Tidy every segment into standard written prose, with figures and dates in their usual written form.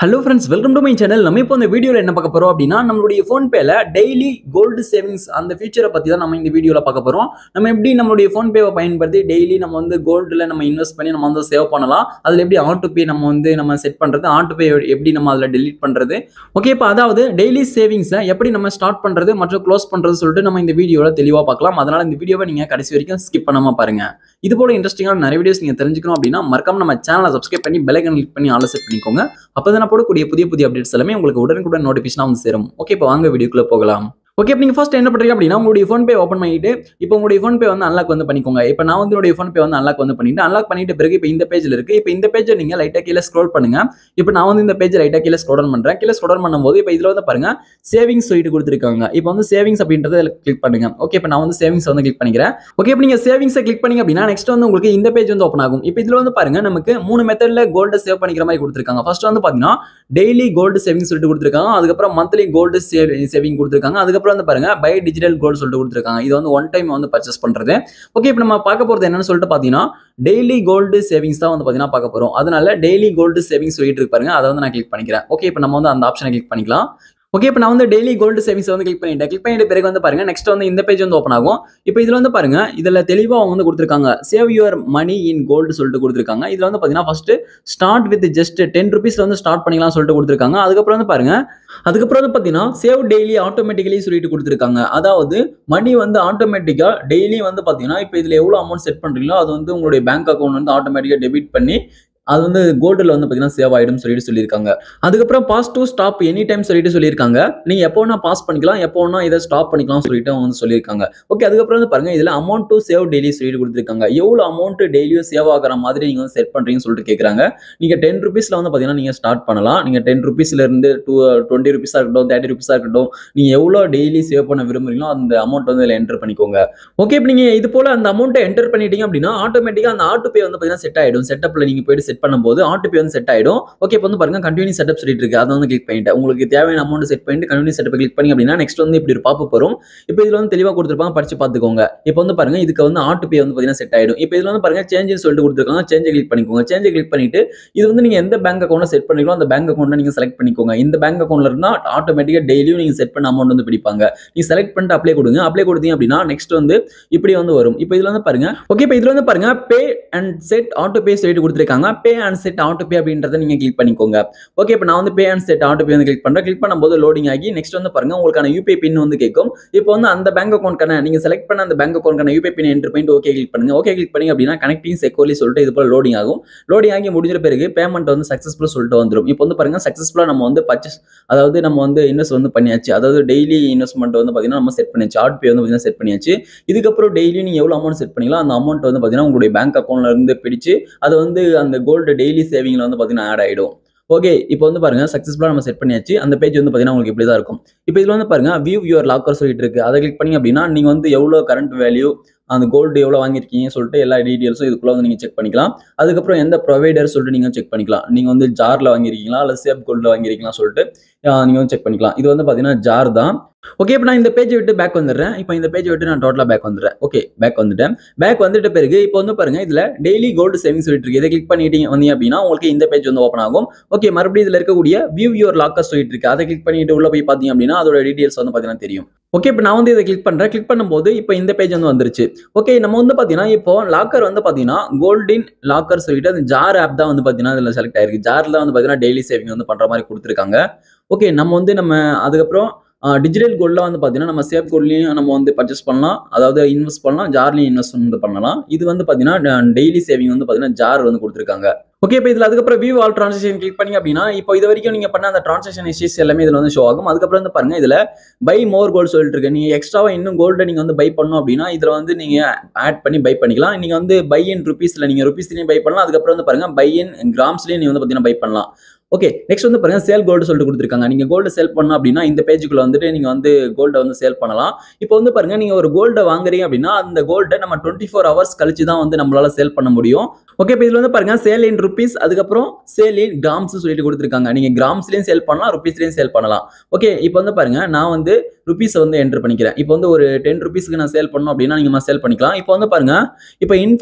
Hello friends, welcome to my channel. நம்ம இப்போ இந்த வீடியோல என்ன பார்க்க போறோம் அப்படினா நம்மளுடைய PhonePe-ல டெய்லி கோல்ட் சேவிங்ஸ் அந்த ஃபீச்சரை பத்தி தான் நம்ம இந்த வீடியோல பார்க்க போறோம். நம்ம எப்படி நம்மளுடைய PhonePe-வை பயன்படுத்தி டெய்லி நம்ம வந்து கோல்ட்ல நம்ம இன்வெஸ்ட் பண்ணி நம்ம வந்து சேவ் பண்ணலாம். அதுல எப்படி ஆட்டோ பே நம்ம செட் பண்றது, ஆட்டோ பே எப்படி நம்ம அதுல டெலீட் பண்றது. ஓகே, இப்போ அதாவது டெய்லி சேவிங்ஸை எப்படி நம்ம ஸ்டார்ட் பண்றது மற்றும் க்ளோஸ் பண்றது சொல்லிட்டு நம்ம இந்த வீடியோல தெளிவா பார்க்கலாம். அதனால இந்த வீடியோவை நீங்க கடைசி வரைக்கும் ஸ்கிப் பண்ணாம பாருங்க. இது போல இன்ட்ரெஸ்டிங்கான நிறைய வீடியோஸ் நீங்க தெரிஞ்சுக்கணும் அப்படின்னா மறக்காம நம்ம சேனலை சப்ஸ்கிரைப் பண்ணி பெல் ஐகான் கிளிக் பண்ணி ஆல் செட் பண்ணிக்கோங்க. அப்பதான் நான் போடக்கூடிய புதிய அப்டேட்ஸ் எல்லாமே உங்களுக்கு உடனுக்குடன் நோட்டிஃபிகேஷனா வந்து சேரும். ஓகே, இப்போ வாங்க வீடியோக்குள்ள போகலாம். ஓகே, இப்போ நீங்க ஃபர்ஸ்ட் என்ன பண்றீங்க அப்படின்னா உங்களுடைய PhonePe ஓபன் பண்ணிட்டு இப்போ உங்களுடைய PhonePe வந்து அன்லாக் வந்து பண்ணிக்கோங்க. இப்போ நான் வந்து என்னுடைய PhonePe வந்து அன்லாக் பண்ணிட்டு பிறகு இப்போ இந்த பேஜ்ல இருக்கு. இப்போ இந்த பேஜை நீங்க லைட்டா கீழே ஸ்க்ரோல் பண்ணுங்க. இப்போ நான் வந்து இந்த பேஜ் லைட்டா கீழே ஸ்க்ரோல் டவுன் பண்றேன். கீழே ஸ்க்ரோல் டவுன் பண்ணும்போது இப்போ இதுல வந்து பாருங்க சேவிங்ஸ் சொல்லிட்டு கொடுத்துருக்காங்க. இப்போ வந்து சேவிங்ஸ் அப்படின்றத கிளிக் பண்ணுங்க. ஓகே, இப்போ நான் வந்து சேவிங்ஸ் வந்து கிளிக் பண்ணிக்கிறேன். ஓகே, இப்போ நீங்க சேவிங்ஸை கிளிக் பண்ணீங்க அப்படின்னா நெக்ஸ்ட் வந்து உங்களுக்கு இந்த பேஜ் வந்து ஓப்பன் ஆகும். இப்போ இதுல வந்து பாருங்க நமக்கு 3 மெத்தட்ல கோல்டு சேவ் பண்ணிக்கிற மாதிரி கொடுத்துருக்காங்க. ஃபர்ஸ்ட் வந்து பாத்தீங்கன்னா டெய்லி கோல்டு சேவிங்ஸ் சொல்லிட்டு கொடுத்துருக்காங்க. அதுக்கப்புறம் மந்த்லி கோல்டு சேவிங் கொடுத்துருக்காங்க. அதுக்கப்புறம் வந்து பாருங்க பை டிஜிட்டல் கோல்டு சொல்லிட்டு கொடுத்துருக்காங்க. இது வந்து ஒன் டைம் வந்து பர்ச்சேஸ் பண்றது. ஓகே, இப்போ நம்ம பார்க்க போறது என்னன்னு சொல்லிட்டு பாத்தீங்கன்னா டெய்லி கோல்டு சேவிங்ஸ் தான் வந்து பாத்தீங்கன்னா பார்க்க போறோம். அதனால டெய்லி கோல்டு சேவிங்ஸ் சொல்லிட்டு இருக்கு பாருங்க, அதை வந்து நான் கிளிக் பண்ணிக்கிறேன். ஓகே, இப்போ நம்ம வந்து அந்த ஆப்ஷனை கிளிக் பண்ணிக்கலாம். ஓகே, இப்போ நான் வந்து டெய்லி கோல்டு சேவிங்ஸ் வந்து கிளிக் பண்ணிட்டு பிறகு வந்து பாருங்க நெக்ஸ்ட் வந்து இந்த பேஜ் வந்து ஓப்பன் ஆகும். இப்போ இதுல வந்து பாருங்க இதுல தெளிவா அவங்க வந்து கொடுத்துருக்காங்க save your money in gold சொல்லிட்டு கொடுத்துருக்காங்க. இதுல வந்து பாத்தீங்கன்னா first start with just 10 rupees வந்து ஸ்டார்ட் பண்ணிக்கலாம் சொல்லிட்டு கொடுத்துருக்காங்க. அதுக்கப்புறம் வந்து பாருங்க அதுக்கப்புறம் வந்து பாத்தீங்கன்னா சேவ் டெய்லி ஆட்டோமேட்டிக்கலி சொல்லிட்டு கொடுத்துருக்காங்க. அதாவது மணி வந்து ஆட்டோமேட்டிக்கா டெய்லி வந்து பாத்தீங்கன்னா இப்போ இதுல எவ்வளவு அமௌண்ட் செட் பண்றீங்களோ அது வந்து உங்களுடைய பேங்க் அக்கௌண்ட் வந்து ஆட்டோமேட்டிக்கா டெபிட் பண்ணி அது வந்து கோல்டுல வந்து பாத்தீங்கன்னா சேவ் ஆயிடும் சொல்லியிருக்காங்க. அதுக்கப்புறம் pause to stop any time சொல்லியிருக்காங்க. நீங்க எப்போ வேணா பாஸ் பண்ணிக்கலாம், எப்போ வேணா இதை ஸ்டாப் பண்ணிக்கலாம் சொல்லிட்டு அவங்க வந்து சொல்லியிருக்காங்க. ஓகே, அதுக்கப்புறம் வந்து பாருங்க இதுல அமௌண்ட் டு சேவ் டெய்லி சொல்லிட்டு கொடுத்துருக்காங்க. எவ்வளவு அமௌண்ட் டெய்லியும் சேவ் ஆகிற மாதிரி நீங்க வந்து செட் பண்றீங்கன்னு சொல்லிட்டு கேட்கறாங்க. நீங்க 10 rupeesல வந்து பாத்தீங்கன்னா நீங்க ஸ்டார்ட் பண்ணலாம். நீங்க 10 rupeesல இருந்து 20 rupees இருக்கட்டும், 30 rupees இருக்கட்டும், நீங்க எவ்வளவு டெய்லி சேவ் பண்ண விரும்புறீங்களோ அந்த அமௌண்ட் வந்து இதுல என்டர் பண்ணிக்கோங்க. ஓகே, இப்போ நீங்க இது போல அந்த அமௌண்ட்டை என்டர் பண்ணிட்டீங்க அப்படின்னா ஆட்டோமேட்டிக்கா அந்த ஆட்டோ பே வந்து பாத்தீங்கன்னா செட் ஆயிடும். செட்டப்ல நீங்க போயிட்டு செட் பண்ணும்போது ஆட்டோ பே வந்து செட் ஆயிடும். ஓகே, இப்போ வந்து பாருங்க கண்டினியூ செட்டப் சொல்லிட்டு இருக்கு, அதை வந்து கிளிக் பண்ணிட்டு உங்களுக்கு தேவையான அமௌண்ட் செட் பண்ணிட்டு கண்டினியூ செட்டப் கிளிக் பண்ணி அப்படின்னா நெக்ஸ்ட் வந்து இப்படி ஒரு பாப்பப் வரும். இப்போ இதுல வந்து தெளிவா கொடுத்துருப்பாங்க, படிச்சு பார்த்துக்கோங்க. இப்போ வந்து பாருங்க இதுக்கு வந்து ஆட்டோ பே வந்து பாத்தீங்கன்னா செட் ஆயிடும். இப்போ இதுல வந்து பாருங்க சேஞ்ச் சொல்லிட்டு கொடுத்துருக்காங்க. சேஞ்ச் கிளிக் பண்ணிக்கோங்க. சேஞ்ச் கிளிக் பண்ணிட்டு இது வந்து நீங்க எந்த பேங்க் அக்கௌண்ட்ல செட் பண்ணிக்கலாம் அந்த பேங்க் அக்கௌண்ட்ல நீங்க செலக்ட் பண்ணிக்கோங்க. இந்த பேங்க் அக்கௌண்ட்ல இருந்தா ஆட்டோமேட்டிக்கா டெய்லியும் நீங்க செட் பண்ண அமௌண்ட் வந்து பிடிப்பாங்க. நீங்க செலக்ட் பண்ணிட்டு அப்ளை கொடுங்க. அப்ளை கொடுத்தீங்க அப்படின்னா நெக்ஸ்ட் வந்து இப்படி வந்து வரும். இப்போ இதுல வந்து பாருங்க ஓகே, இப்போ இதுல வந்து பாருங்க pay and set auto pay சொல்லிட்டு கொடுத்துருக்காங்க. Pay and set auto pay அப்படின்றத நீங்க கிளிக் பண்ணிக்கோங்க. ஓகே, இப்போ நான் வந்து pay and set auto pay வந்து கிளிக் பண்றேன். கிளிக் பண்ணும்போது லோடிங் ஆகி நெக்ஸ்ட் வந்து பாருங்க உங்களுக்கான யூபிஐ பின் வந்து கேட்கும். இப்போ வந்து அந்த பேங்க் அக்கௌண்ட்கான நீங்க செலக்ட் பண்ண அந்த பேங்க் அக்கௌண்ட்கான யூபிஐ பின் என்டர் பண்ணிட்டு ஓகே கிளிக் பண்ணுங்க. ஓகே கிளிக் பண்ணி அப்படின்னா கனெக்டிங் செக்யூர்லி சொல்லிட்டு இது போல லோடிங் ஆகும். லோடிங் ஆகி முடிஞ்ச பிறகு பேமெண்ட் வந்து சக்சஸ்ஃபுல் சொல்லிட்டு வந்துடும். இப்போ வந்து பாருங்க சக்சஸ்ஃபுல்லா நம்ம வந்து பர்ச்சேஸ் அதாவது நம்ம வந்து இன்வெஸ்ட் வந்து பண்ணியாச்சு. அதாவது டெய்லி இன்வெஸ்ட்மெண்ட் வந்து பாத்தீங்கன்னா நம்ம செட் பண்ணியாச்சு. ஆட்டோ பே வந்து பாத்தீங்கன்னா செட் பண்ணியாச்சு. இதுக்கப்புறம் டெய்லி நீங்க எவ்வளவு அமௌண்ட் செட் பண்ணீங்களோ அந்த அமௌண்ட் வந்து பாத்தீங்கன்னா உங்களுடைய பேங்க் அக்கௌண்ட்ல இருந்து பிடிச்சு அது வந்து அந்த கோல்டு டெய்லி சேவிங்ல வந்து பாத்தீங்கன்னா ஆட் ஆயிடும். ஓகே, இப்போ வந்து பாருங்க சக்சஸ்ஃபுல்லா நம்ம செட் பண்ணியாச்சு. அந்த பேஜ் வந்து பாத்தீங்கன்னா உங்களுக்கு இப்படி தான் இருக்கும். இப்போ இதுல வந்து பாருங்க வியூ யுவர் லாக்கர் சொல்லிட்டு இருக்கு. அதை கிளிக் பண்ணீங்க அப்படின்னா நீங்க வந்து எவ்வளவு கரண்ட் வேல்யூ அந்த கோல்டு எவ்வளவு வாங்கியிருக்கீங்க சொல்லிட்டு எல்லா டீடைல்ஸும் இதுக்குள்ள வந்து நீங்க செக் பண்ணிக்கலாம். அதுக்கப்புறம் எந்த ப்ரொவைடர் சொல்லிட்டு நீங்க செக் பண்ணிக்கலாம். நீங்க வந்து ஜார்ல வாங்கிருக்கீங்களா அல்லது சேஃப் கோல்ட்ல வாங்கிருக்கீங்களா சொல்லிட்டு நீங்க வந்து செக் பண்ணிக்கலாம். இது வந்து பாத்தீங்கன்னா ஜார் தான். ஓகே, இப்போ நான் இந்த பேஜை விட்டு பேக் வந்துடுறேன். இப்போ இந்த பேஜை விட்டு நான் டோட்டலா பேக் வந்துடுறேன். ஓகே, பேக் வந்துட்டேன். பேக் வந்துட்ட பிறகு இப்போ வந்து பாருங்க இதுல டெய்லி கோல்டு சேவிங்ஸ் சொல்லிட்டு இருக்கு. இதை கிளிக் பண்ணிட்டீங்க வந்தீங்க அப்படின்னா உங்களுக்கு இந்த பேஜ் வந்து ஓப்பன் ஆகும். ஓகே, மறுபடியும் இதுல இருக்கக்கூடிய வியூ யுவர் லாக்கர் சொல்லிட்டு இருக்கு. அதை கிளிக் பண்ணிட்டு உள்ள போய் பாத்தீங்க அப்படின்னா அதோட டீடைல்ஸ் வந்து பாத்தீங்கன்னா தெரியும். ஓகே, இப்போ நான் வந்து இதை கிளிக் பண்றேன். கிளிக் பண்ணும்போது இப்போ இந்த பேஜ் வந்து வந்துருச்சு. ஓகே, நம்ம வந்து பாத்தீங்கன்னா இப்போ லாக்கர் வந்து பாத்தீங்கன்னா கோல்டின் லாக்கர் சொல்லிட்டு அந்த ஜார் ஆப் தான் வந்து பாத்தீங்கன்னா இதுல செலக்ட் ஆயிருக்கு. ஜார்ல வந்து பாத்தீங்கன்னா டெய்லி சேவிங் வந்து பண்ற மாதிரி கொடுத்துருக்காங்க. ஓகே, நம்ம அதுக்கப்புறம் டிஜிட்டல் கோல்ட்ல வந்து பாத்தீங்கன்னா நம்ம சேஃப் கோல்ட்லயும் நம்ம வந்து பர்ச்சேஸ் பண்ணலாம், அதாவது இன்வெஸ்ட் பண்ணலாம், ஜார்லயும் இன்வெஸ்ட் வந்து பண்ணலாம். இது வந்து பாத்தீங்கன்னா டெய்லி சேவிங் வந்து பாத்தீங்கன்னா ஜார் வந்து கொடுத்துருக்காங்க. ஓகே, இப்போ இதுல அதுக்கப்புறம் வியூ ஆல் டிரான்சாக்ஷன் கிளிக் பண்ணீங்க அப்படின்னா இப்போ இது வரைக்கும் நீங்க பண்ண அந்த டிரான்சாக்ஷன் ஹிஸ்டரிஸ் எல்லாமே இதுல வந்து ஷோ ஆகும். அதுக்கப்புறம் வந்து பாருங்க இதுல பை மோர் கோல்டு சொல்லிட்டு இருக்கு. நீங்க எக்ஸ்ட்ராவா இன்னும் கோல்டு நீங்க வந்து பை பண்ணணும் அப்படின்னா இதுல வந்து நீங்க ஆட் பண்ணி பை பண்ணிக்கலாம். நீங்க வந்து பை இன் ருபீஸ்ல நீங்க ருபீஸ்லயும் பை பண்ணலாம். அதுக்கப்புறம் வந்து பாருங்க பை இன் கிராம்ஸ்லயும் நீங்க வந்து பாத்தீங்கன்னா பை பண்ணலாம். ஓகே, நெக்ஸ்ட் வந்து பாருங்க சேல் கோல்டு சொல்லிட்டு கொடுத்துருக்காங்க. நீங்க கோல்டு சேல் பண்ணணும் அப்படின்னா இந்த பேஜுக்குள்ள வந்துட்டு நீங்க வந்து கோல்டை வந்து சேல் பண்ணலாம். இப்போ வந்து பாருங்க நீங்க ஒரு கோல்டை வாங்குறீங்க அப்படின்னா அந்த கோல்டை நம்ம 24 hours கழிச்சு தான் வந்து நம்மளால சேல் பண்ண முடியும். ஓகே, இப்போ இதுல வந்து பாருங்க சேல் இன் ருபீஸ் அதுக்கப்புறம் சேல் இன் கிராம்ஸ் சொல்லிட்டு கொடுத்துருக்காங்க. நீங்க கிராம்ஸ்லயும் சேல் பண்ணலாம், ருபீஸ்லயும் சேல் பண்ணலாம். ஓகே, இப்போ வந்து பாருங்க நான் வந்து ருபீஸ் வந்து என்டர் பண்ணிக்கிறேன். இப்போ வந்து ஒரு 10 ருபீஸ்க்கு நான் சேல் பண்ணணும் அப்படின்னா நீங்க சேல் பண்ணிக்கலாம். இப்போ வந்து பாருங்க, இப்போ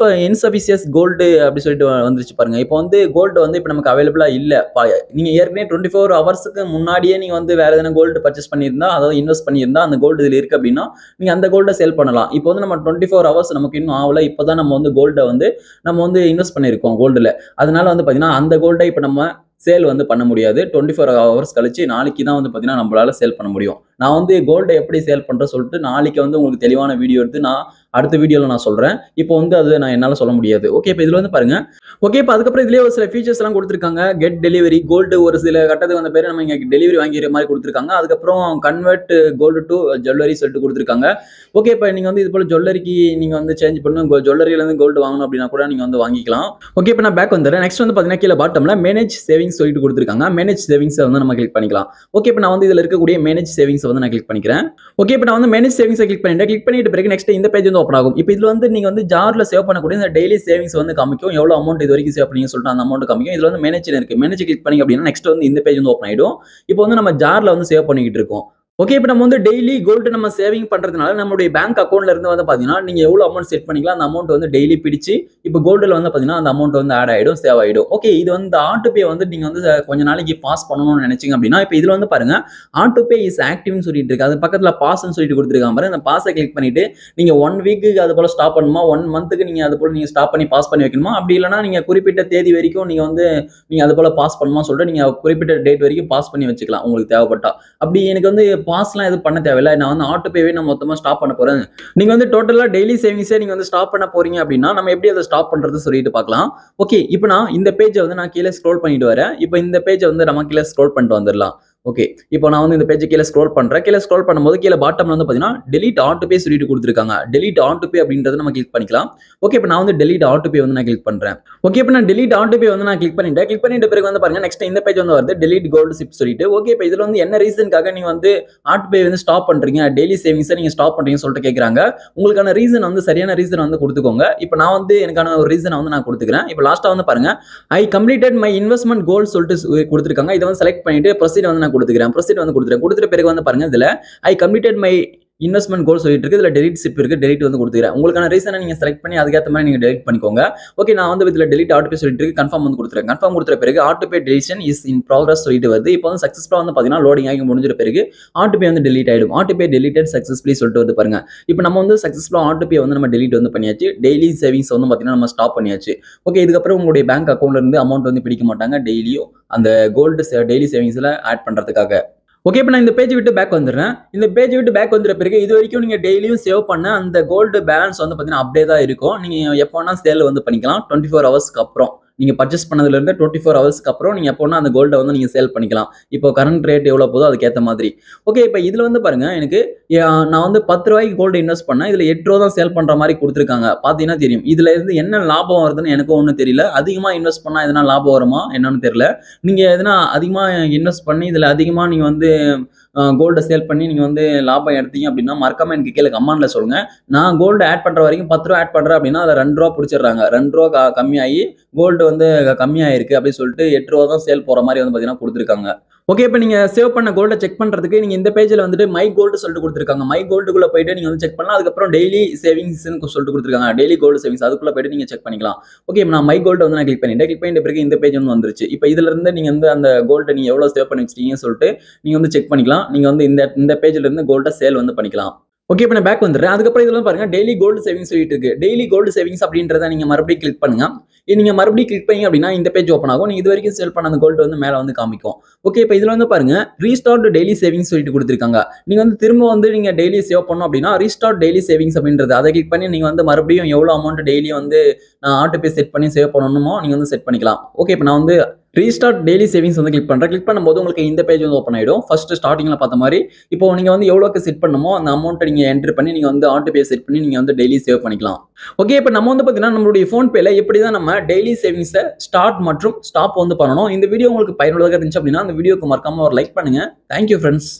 இன்சஃபிஷியன்ட் கோல்டு அப்படி சொல்லிட்டு வந்துருச்சு பாருங்க. இப்போ வந்து கோல்டு வந்து இப்போ நமக்கு அவைலபிளா இல்ல. நீங்க ஏற்கனவே 24 ஹவர்ஸ்க்கு முன்னாடியே நீங்க வந்து வேற எதனா கோல்டு பர்ச்சேஸ் பண்ணியிருந்தா, அதாவது இன்வெஸ்ட் பண்ணியிருந்தா அந்த கோல்டு இதுல இருக்கு அப்படின்னா நீங்க அந்த கோல்ட சேல் பண்ணலாம். இப்போ வந்து நம்ம 24 ஹவர்ஸ் நமக்கு இன்னும் ஆகல. இப்பதான் நம்ம வந்து கோல்ட வந்து இன்வெஸ்ட் பண்ணியிருக்கோம் கோல்டுல. அதனால வந்து பாத்தீங்கன்னா அந்த கோல்டை இப்போ நம்ம சேல் வந்து பண்ண முடியாது. 24 ஹவர்ஸ் கழிச்சு நாளைக்கு தான் வந்து பாத்தீங்கன்னா நம்மளால சேல் பண்ண முடியும். நான் வந்து கோல்டை எப்படி சேல் பண்றேன்னு சொல்லிட்டு நாளைக்கு வந்து உங்களுக்கு தெளிவான வீடியோ எடுத்து நான் அடுத்த வீடியோல நான் சொல்றேன். இப்போ வந்து அது நான் என்னால சொல்ல முடியாது. ஓகே, இப்போ இதுல வந்து பாருங்க. ஓகே, இப்போ அதுக்கப்புறம் இதுலயே ஒரு சில ஃபீச்சர்ஸ் எல்லாம் கொடுத்துருக்காங்க. கெட் டெலிவரி கோல்டு ஒரு சில கட்டத்துக்கு வந்த பேரு நம்ம இங்க டெலிவரி வாங்கிற மாதிரி கொடுத்துருக்காங்க. அதுக்கப்புறம் கன்வெர்ட் கோல்டு டு ஜுவல்லரி சொல்லிட்டு கொடுத்துருக்காங்க. ஓகே, இப்போ நீங்க வந்து இது போல ஜுவல்லரிக்கு நீங்க வந்து சேஞ்ச் பண்ணணும், ஜுவல்லரியில இருந்து கோல்டு வாங்கணும் அப்படின்னா கூட நீங்க வந்து வாங்கிக்கலாம். ஓகே, இப்போ நான் பேக் வந்துடுறேன். நெக்ஸ்ட் வந்து பாத்தீங்கன்னா கீழே பாட்டம்ல மேனேஜ் சேவிங்ஸ் சொல்லிட்டு கொடுத்துருக்காங்க. மேனேஜ் சேவிங்ஸ் வந்து நம்ம கிளிக் பண்ணிக்கலாம். ஓகே, இப்போ நான் வந்து இதுல இருக்கக்கூடிய மேனேஜ் சேவிங்ஸ் வந்து நான் கிளிக் பண்ணிக்கிறேன். ஓகே, இப்போ நான் வந்து மேனேஜ் சேவிங்ஸ் கிளிக் பண்ணிட்டு பிறகு நெக்ஸ்ட் இந்த பேஜ் வந்து ஓபன் ஆகும். இப்போ இதுல வந்து நீங்க வந்து ஜார்ல சேவ் பண்ணக்கூடிய இந்த டெய்லி சேவிங்ஸ் வந்து காமிக்கும். எவ்வளவு அமௌண்ட் இது வரைக்கும் சேவ் பண்ணீங்கன்னு சொல்லிட்டு அந்த அமௌண்ட் காமிக்கும். இதுல வந்து மேனேஜ் இருக்கு. மேனேஜ் கிளிக் பண்ணீங்க அப்படின்னா நெக்ஸ்ட் வந்து இந்த பேஜ் வந்து ஓபன் ஆயிடும். இப்போ வந்து நம்ம ஜார்ல வந்து சேவ் பண்ணிக்கிட்டு இருக்கோம். ஓகே, இப்போ நம்ம வந்து டெய்லி கோல்டு நம்ம சேவிங் பண்றதுனால நம்மளுடைய பேங்க் அக்கௌண்ட்ல இருந்து வந்து பாத்தீங்கன்னா நீங்க எவ்வளவு அமௌண்ட் செட் பண்ணிக்கலாம் அந்த அமௌண்ட் வந்து டெய்லி பிடிச்சு இப்போ கோல்டுல வந்து பாத்தீங்கன்னா அந்த அமௌண்ட் வந்து ஆட் ஆயிடும், சேவ் ஆயிடும். ஓகே, இது வந்து ஆட்டோ பே வந்து நீங்க வந்து கொஞ்ச நாளைக்கு பாஸ் பண்ணணும்னு நினைச்சீங்க அப்படின்னா இப்போ இதுல வந்து பாருங்க ஆட்டோ பே இஸ் ஆக்டிவ்னு சொல்லிட்டு இருக்கு. அது பக்கத்துல பாஸ்ன்னு சொல்லிட்டு கொடுத்துருக்காங்க பாருங்க. அந்த பாஸை கிளிக் பண்ணிட்டு நீங்க 1 வீக்கு அது போல ஸ்டாப் பண்ணுமா, 1 மந்த்துக்கு நீங்க அது போல நீங்க ஸ்டாப் பண்ணி பாஸ் பண்ணி வைக்கணுமா, அப்படி இல்லைன்னா நீங்க குறிப்பிட்ட தேதி வரைக்கும் நீங்க வந்து நீங்க அது போல பாஸ் பண்ணுமா சொல்லிட்டு நீங்க குறிப்பிட்ட டேட் வரைக்கும் பாஸ் பண்ணி வச்சுக்கலாம் உங்களுக்கு தேவைப்பட்டா. அப்படி எனக்கு வந்து பாஸ்லாம் எது பண்ண தேவையில்லை, நான் வந்து ஆட்டோ பேவே நான் மொத்தமா ஸ்டாப் பண்ண போறேன். நீங்க வந்து டோட்டலா டெய்லி சேவிங்ஸே நீங்க வந்து ஸ்டாப் பண்ண போறீங்க அப்படின்னா நம்ம எப்படி அதை ஸ்டாப் பண்றது சொல்லிட்டு பார்க்கலாம். ஓகே, இப்போ நான் இந்த பேஜை வந்து நான் கீழே ஸ்க்ரோல் பண்ணிட்டு வரேன். இப்போ இந்த பேஜை வந்து நம்ம கீழே ஸ்க்ரோல் பண்ணிட்டு வந்துடலாம். ஓகே, இப்போ நான் வந்து இந்த பேஜ் கீழே ஸ்க்ரோல் பண்றேன். கீழே ஸ்க்ரோல் பண்ணும்போது கீழே பாட்டம்ல வந்து பாத்தீங்கன்னா delete auto pay சொல்லிட்டு கொடுத்திருக்காங்க. delete auto pay அப்படின்றத நம்ம கிளிக் பண்ணிக்கலாம். ஓகே, இப்போ நான் வந்து delete auto pay வந்து நான் கிளிக் பண்றேன். ஓகே, இப்போ நான் delete auto pay வந்து நான் கிளிக் பண்ணிட்ட பிறகு வந்து பாருங்க நெக்ஸ்ட் இந்த பேஜ் வந்து வருது delete gold SIP சொல்லிட்டு. ஓகே, இப்போ இதுல வந்து என்ன ரீசனுக்காக நீங்க வந்து auto pay வந்து ஸ்டாப் பண்றீங்க, டெய்லி சேவிங்ஸை நீங்க ஸ்டாப் பண்றீங்கன்னு சொல்லிட்டு கேக்குறாங்க. உங்களுக்கான ரீசன் வந்து சரியான ரீசன் வந்து கொடுத்துக்கோங்க. இப்போ நான் வந்து எனக்கான ஒரு ரீசனை வந்து நான் கொடுத்துக்கிறேன். இப்போ லாஸ்டா வந்து பாருங்க I completed my investment goal சொல்லிட்டு கொடுத்திருக்காங்க. இதை வந்து செலக்ட் பண்ணிட்டு ப்ரொசீட் வந்து நான் கொடுத்துக்கிறேன். ப்ரொசீட் வந்து கொடுத்துட்ட பிறகு வந்து பாருங்க இதுல I completed my இன்வெஸ்ட்மெண்ட் கோல் சொல்லிட்டு இருக்கு. இதுல டெலிட் சிப் இருக்கு, டெலிட் வந்து கொடுத்துக்கிறேன். உங்களுக்கான ரீசனை நீங்க செலக்ட் பண்ணி அதுக்கேற்ற மாதிரி நீங்க டெலிட் பண்ணிக்கோங்க. ஓகே, நான் வந்து இதுல டெலிட் ஆட்டோ பே சொல்லிட்டு இருக்கு, கன்ஃபார்ம் வந்து கொடுத்துறேன். கன்ஃபார்ம் கொடுத்த பிறகு auto pay deletion is in progress சொல்லிட்டு வருது. இப்போ வந்து சக்சஸ்ஃபுல்லா வந்து பாத்தீங்கன்னா லோடிங் ஆகி முடிஞ்சிட்ட பிறகு ஆட்டோ பே வந்து டெலிட் ஆயிடும். ஆட்டோ பே டெலிட்டட் சக்சஸ்ஃபுல்லி சொல்லிட்டு வந்து பாருங்க. இப்போ நம்ம வந்து சக்சஸ்ஃபுல்லா ஆட்டோ பே வந்து நம்ம டெலிட் வந்து பண்ணியாச்சு. டெய்லி சேவிங்ஸ் வந்து பாத்தீங்கன்னா நம்ம ஸ்டாப் பண்ணியாச்சு. ஓகே, இதுக்கப்புறம் உங்களுடைய பேங்க் அக்கௌண்ட்ல இருந்து அமௌண்ட் வந்து பிடிக்க மாட்டாங்க டெய்லியும் அந்த கோல்டு டெய்லி சேவிங்ஸ்ல ஆட் பண்றதுக்காக. ஓகே, இப்போ நான் இந்த பேஜ் விட்டு பேக் வந்துடுறேன். இந்த பேஜ் விட்டு பேக் வந்துற பிறகு இது வரைக்கும் நீங்க டெய்லியும் சேவ் பண்ண அந்த கோல்டு பேலன்ஸ் வந்து பாத்தீங்கன்னா அப்படியே தான் இருக்கும். நீங்க எப்போனா சேல் வந்து பண்ணிக்கலாம். 24 ஹவர்ஸ்க்கு அப்புறம் நீங்க பர்ச்சேஸ் பண்ணதுல இருந்து 24 ஹவர்ஸ்க்கு அப்புறம் நீங்க எப்போனா அந்த கோல்டை வந்து நீங்க சேல் பண்ணிக்கலாம். இப்போ கரண்ட் ரேட் எவ்வளவு போதோ அதுக்கேற்ற மாதிரி. ஓகே, இப்போ இதுல வந்து பாருங்க எனக்கு நான் வந்து 10 ரூபாய்க்கு கோல்டு இன்வெஸ்ட் பண்ணேன். இதுல 8 ரூபா தான் சேல் பண்ற மாதிரி கொடுத்துருக்காங்க. பாத்தீங்கன்னா தெரியும். இதுல இருந்து என்ன லாபம் வருதுன்னு எனக்கும் ஒன்றும் தெரியல. அதிகமா இன்வெஸ்ட் பண்ணா எதனா லாபம் வருமா என்னன்னு தெரியல. நீங்க எதனா அதிகமா இன்வெஸ்ட் பண்ணி இதுல அதிகமா நீங்க வந்து கோல்டை சேல் பண்ணி நீங்க வந்து லாபம் எடுத்தீங்க அப்படின்னா மறக்காம எனக்கு கீழே கமெண்ட்ல சொல்லுங்க. நான் கோல்டு ஆட் பண்ற வரைக்கும் 10 ரூபா ஆட் பண்றேன் அப்படின்னா அதை 2 ரூபா பிடிச்சிடுறாங்க. 2 ரூபா கம்மியாகி கோல்டு வந்து கம்மியாயிருக்கு அப்படின்னு சொல்லிட்டு 8 ரூபா தான் சேல் போற மாதிரி வந்து பாத்தீங்கன்னா கொடுத்துருக்காங்க. ஓகே, இப்போ நீங்க சேவ் பண்ண கோல்டை செக் பண்றதுக்கு நீங்க இந்த பேஜ்ல வந்துட்டு மை கோல்டு சொல்லிட்டு கொடுத்துருக்காங்க. மை கோல்டுக்குள்ள போயிட்டு நீங்க வந்து செக் பண்ணலாம். அதுக்கப்புறம் டெய்லி சேவிங்ஸ் சொல்லிட்டு கொடுத்துருக்காங்க. டெய்லி கோல்டு சேவிங்ஸ் அதுக்குள்ள போயிட்டு நீங்க செக் பண்ணிக்கலாம். ஓகே, இப்போ நான் மை கோல்டு வந்து நான் கிளிக் பண்ணிட்ட பிறகு இந்த பேஜ் வந்து வந்துருச்சு. இப்போ இதுல இருந்து நீங்க வந்து அந்த கோல்டை நீங்க எவ்வளவு சேவ் பண்ணி வச்சிருக்கீங்கன்னு சொல்லிட்டு நீங்க வந்து செக் பண்ணிக்கலாம். நீங்க வந்து இந்த பேஜ்ல இருந்து கோல்டை சேல் வந்து பண்ணிக்கலாம். ஓகே, இப்போ நான் பேக் வந்துடுறேன். அதுக்கப்புறம் இதுல பாருங்க டெய்லி கோல்டு சேவிங்ஸ் சொல்லிட்டு இருக்கு. டெய்லி கோல்டு சேவிங்ஸ் அப்படின்றத நீங்க மறுபடியும் கிளிக் பண்ணுங்க. நீங்க மறுபடியும் கிளிக் பண்ணீங்க அப்படின்னா இந்த பேஜ் ஓப்பன் ஆகும். நீங்க இது வரைக்கும் சேல் பண்ண அந்த கோல்டு வந்து மேல வந்து காமிக்கும். ஓகே, இப்போ இதுல வந்து பாருங்க ரீஸ்டார்ட் டெய்லி சேவிங்ஸ் சொல்லிட்டு கொடுத்துருக்காங்க. நீங்க வந்து திரும்ப வந்து நீங்க டெய்லி சேவ் பண்ணணும் அப்படின்னா ரீஸ்டார்ட் டெய்லி சேவிங்ஸ் அப்படின்றது அதை கிளிக் பண்ணி நீங்க வந்து மறுபடியும் எவ்வளவு அமௌண்ட் டெய்லி வந்து நான் ஆட்டோ பே செட் பண்ணி சேவ் பண்ணணுமோ நீங்க வந்து செட் பண்ணிக்கலாம். ஓகே, இப்போ நான் வந்து ரீஸ்டார்ட் டெய்லி சேவிங்ஸ் வந்து கிளிக் பண்றேன். கிளிக் பண்ணும்போது உங்களுக்கு இந்த பேஜ் வந்து ஓப்பன் ஆயிடும். ஃபர்ஸ்ட் ஸ்டார்டிங்ல பார்த்த மாதிரி இப்போ நீங்க வந்து எவ்வளவுக்கு செட் பண்ணுமோ அந்த அமௌண்ட்டை நீங்க என்டர் பண்ணி நீங்க வந்து ஆட்டோ பே செட் பண்ணி நீங்க வந்து டெய்லி சேவ் பண்ணிக்கலாம். ஓகே, இப்போ நம்ம வந்து பாத்தீங்கன்னா நம்மளுடைய ஃபோன் பேல எப்படி தான் நம்ம டெய்லி சேவிங்ஸை ஸ்டார்ட் மற்றும் ஸ்டாப் வந்து பண்ணணும். இந்த வீடியோ உங்களுக்கு பயனுள்ளதாக இருந்துச்சு அப்படின்னா அந்த வீடியோக்கு மறக்காம ஒரு லைக் பண்ணுங்க. Thank you friends.